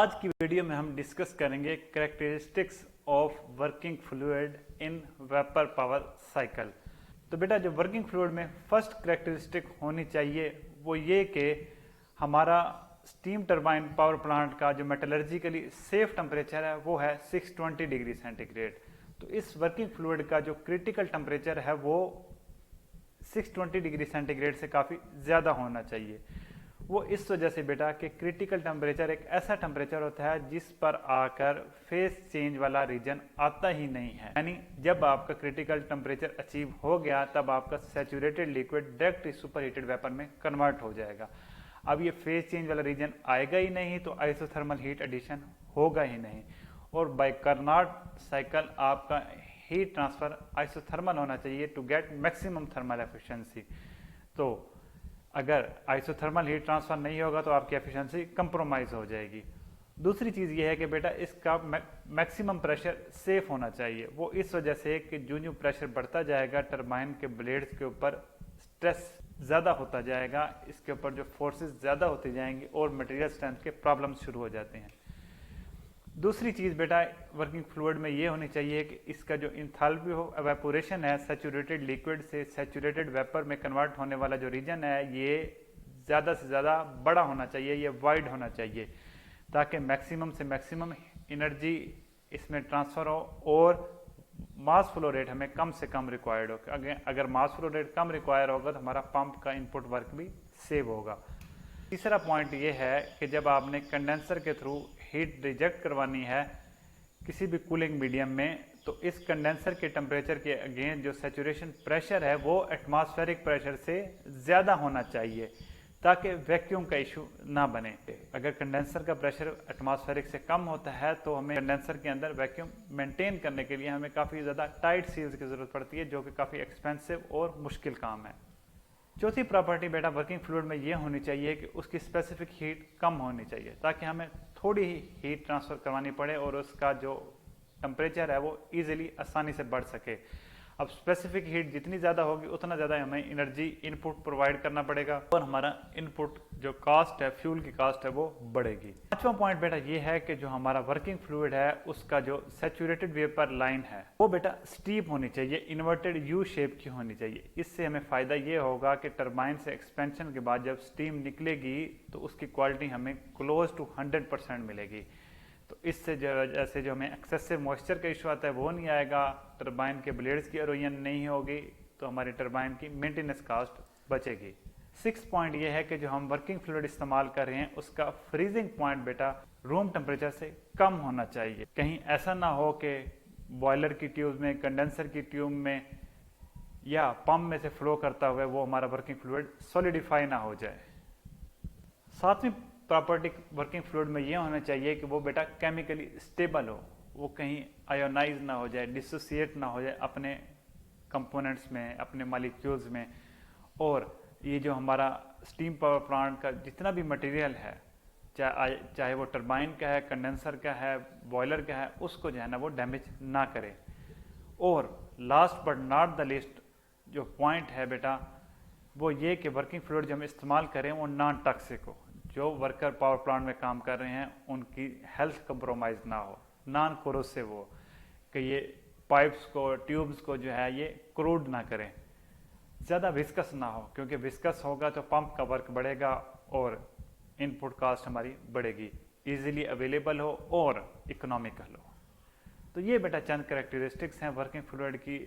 आज की वीडियो में हम डिस्कस करेंगे characteristics of working fluid in vapour power cycle. तो बेटा जो वर्किंग फ्लूइड में फर्स्ट कैरेक्टरिस्टिक होनी चाहिए वो ये कि हमारा स्टीम टरबाइन पावर प्लांट का जो मेटलर्जिकली सेफ टेम्परेचर है वो है 620 डिग्री सेंटीग्रेड। तो इस वर्किंग फ्लूइड का जो क्रिटिकल टेम्परेचर है वो 620 डिग्री सेंटीग्रेड से काफ़ी ज़्यादा होना चाहिए। वो इस वजह से बेटा कि क्रिटिकल टेम्परेचर एक ऐसा टेम्परेचर होता है जिस पर आकर फेस चेंज वाला रीजन आता ही नहीं है, यानी जब आपका क्रिटिकल टेम्परेचर अचीव हो गया तब आपका saturated liquid direct super heated vapour में कन्वर्ट हो जाएगा। अब ये फेस चेंज वाला रीजन आएगा ही नहीं तो आइसोथर्मल हीट एडिशन होगा ही नहीं, और बाय कार्नोट साइकिल आपका हीट ट्रांसफर आइसोथर्मल होना चाहिए to get maximum thermal efficiency. तो अगर आइसोथर्मल हीट ट्रांसफर नहीं होगा तो आपकी एफिशिएंसी कंप्रोमाइज हो जाएगी। दूसरी चीज़ ये है कि बेटा इसका मैक्सिमम प्रेशर सेफ होना चाहिए। वो इस वजह से कि जो प्रेशर बढ़ता जाएगा टरबाइन के ब्लेड्स के ऊपर स्ट्रेस ज़्यादा होता जाएगा, इसके ऊपर जो फोर्सेस ज़्यादा होते जाएंगे और मटेरियल स्ट्रेंथ के प्रॉब्लम्स शुरू हो जाते हैं। दूसरी चीज़ बेटा वर्किंग फ्लूइड में ये होनी चाहिए कि इसका जो इंथैल्पी हो एवेपोरेशन है सैचुरेटेड लिक्विड से सैचुरेटेड वेपर में कन्वर्ट होने वाला जो रीजन है ये ज़्यादा से ज़्यादा बड़ा होना चाहिए, ये वाइड होना चाहिए ताकि मैक्सिमम से मैक्सिमम एनर्जी इसमें ट्रांसफ़र हो और मास फ्लो रेट हमें कम से कम रिक्वायर्ड हो। अगर मास फ्लो रेट कम रिक्वायर होगा तो हमारा पंप का इनपुट वर्क भी सेव होगा। तीसरा पॉइंट ये है कि जब आपने कंडेंसर के थ्रू हीट रिजेक्ट करवानी है किसी भी कूलिंग मीडियम में तो इस कंडेंसर के टेम्परेचर के अगेंस्ट जो सैचुरेशन प्रेशर है वो एटमॉस्फेरिक प्रेशर से ज़्यादा होना चाहिए ताकि वैक्यूम का इशू ना बने। अगर कंडेंसर का प्रेशर एटमॉस्फेरिक से कम होता है तो हमें कंडेंसर के अंदर वैक्यूम मेंटेन करने के लिए हमें काफ़ी ज़्यादा टाइट सील्स की ज़रूरत पड़ती है जो कि काफ़ी एक्सपेंसिव और मुश्किल काम है। चौथी प्रॉपर्टी बेटा वर्किंग फ्लूइड में ये होनी चाहिए कि उसकी स्पेसिफिक हीट कम होनी चाहिए ताकि हमें थोड़ी ही हीट ट्रांसफ़र करवानी पड़े और उसका जो टेम्परेचर है वो इजीली आसानी से बढ़ सके। अब स्पेसिफिक हीट जितनी ज़्यादा होगी उतना ज़्यादा हमें एनर्जी इनपुट प्रोवाइड करना पड़ेगा और हमारा इनपुट जो कास्ट है फ्यूल की कास्ट है वो बढ़ेगी। पांचवा पॉइंट बेटा ये है कि जो हमारा वर्किंग फ्लूइड है उसका जो सैचुरेटेड वेपर लाइन है वो बेटा स्टीप होनी चाहिए, इन्वर्टेड यू शेप की होनी चाहिए। इससे हमें फ़ायदा ये होगा कि टरबाइन से एक्सपेंशन के बाद जब स्टीम निकलेगी तो उसकी क्वालिटी हमें क्लोज टू 100% मिलेगी। तो इससे जैसे जो हमें एक्सेसिव मॉइस्चर का इशू आता है वो नहीं आएगा, टरबाइन के ब्लेड्स की एरोजन नहीं होगी तो हमारी टरबाइन की मेंटेनेंस कास्ट बचेगी। 6 पॉइंट ये है कि जो हम वर्किंग फ्लूइड इस्तेमाल कर रहे हैं उसका फ्रीजिंग पॉइंट बेटा रूम टेम्परेचर से कम होना चाहिए। कहीं ऐसा ना हो कि बॉयलर की ट्यूब में, कंडेंसर की ट्यूब में या पंप में से फ्लो करता हुआ वो हमारा वर्किंग फ्लूइड सॉलिडिफाई ना हो जाए। सातवीं प्रॉपर्टी वर्किंग फ्लूइड में ये होना चाहिए कि वो बेटा केमिकली स्टेबल हो, वो कहीं आयोनाइज ना हो जाए, डिसोसिएट ना हो जाए अपने कंपोनेंट्स में, अपने मॉलिक्यूल्स में। और ये जो हमारा स्टीम पावर प्लांट का जितना भी मटेरियल है चाहे वो टरबाइन का है, कंडेंसर का है, बॉयलर का है, उसको जो है ना वो डैमेज ना करे। और last but not the list जो पॉइंट है बेटा वो ये कि वर्किंग फ्लूइड जो हम इस्तेमाल करें वो नॉन टॉक्सिक हो। जो वर्कर पावर प्लांट में काम कर रहे हैं उनकी हेल्थ कंप्रोमाइज़ ना हो, नॉन कोरोसिव हो, कि ये पाइप्स को, ट्यूब्स को जो है ये क्रूड ना करें, ज़्यादा विस्कस ना हो, क्योंकि विस्कस होगा तो पंप का वर्क बढ़ेगा और इनपुट कास्ट हमारी बढ़ेगी, इजीली अवेलेबल हो और इकोनॉमिकल हो। तो ये बेटा चंद कैरेक्टरिस्टिक्स हैं वर्किंग फ्लूइड की